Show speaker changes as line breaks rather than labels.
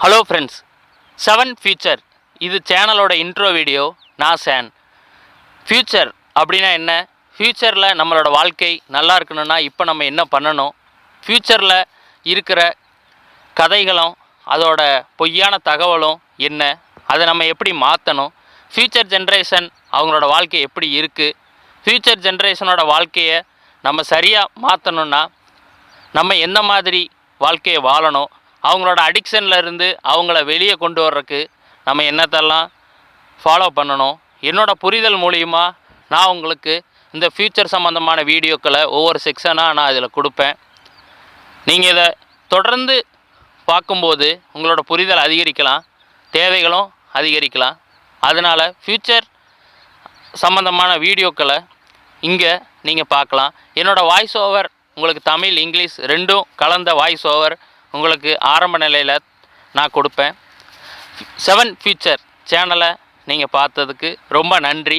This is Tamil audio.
ஹலோ ஃப்ரெண்ட்ஸ், 7 ஃபியூச்சர் இது சேனலோட இன்ட்ரோ வீடியோ. நான் ShaN. ஃபியூச்சர் அப்படின்னா என்ன? ஃபியூச்சரில் நம்மளோட வாழ்க்கை நல்லா இருக்கணும்னா இப்போ நம்ம என்ன பண்ணணும்? ஃபியூச்சரில் இருக்கிற கதைகளும் அதோட பொய்யான தகவலும் என்ன? அதை நம்ம எப்படி மாற்றணும்? ஃபியூச்சர் ஜென்ரேஷன் அவங்களோட வாழ்க்கை எப்படி இருக்குது? ஃபியூச்சர் ஜென்ரேஷனோட வாழ்க்கையை நம்ம சரியாக மாற்றணுன்னா நம்ம எந்த மாதிரி வாழ்க்கையை வாழணும்? அவங்களோட அடிக்ஷனில் இருந்து அவங்கள வெளியே கொண்டு வர்றதுக்கு நம்ம என்னத்தெல்லாம் ஃபாலோ பண்ணணும்? என்னோடய புரிதல் மூலிமா நான் உங்களுக்கு இந்த ஃபியூச்சர் சம்மந்தமான வீடியோக்களை ஒவ்வொரு செக்ஷனாக நான் இதில் கொடுப்பேன். நீங்கள் இதை தொடர்ந்து பார்க்கும்போது உங்களோட புரிதல் அதிகரிக்கலாம், தேவைகளும் அதிகரிக்கலாம். அதனால் ஃபியூச்சர் சம்மந்தமான வீடியோக்களை இங்கே நீங்கள் பார்க்கலாம். என்னோடய வாய்ஸ் ஓவர் உங்களுக்கு தமிழ், இங்கிலீஷ் ரெண்டும் கலந்த வாய்ஸ் ஓவர் உங்களுக்கு ஆரம்ப நிலையில் நான் கொடுப்பேன். 7 ஃபியூச்சர் சேனலை நீங்கள் பார்த்ததுக்கு ரொம்ப நன்றி.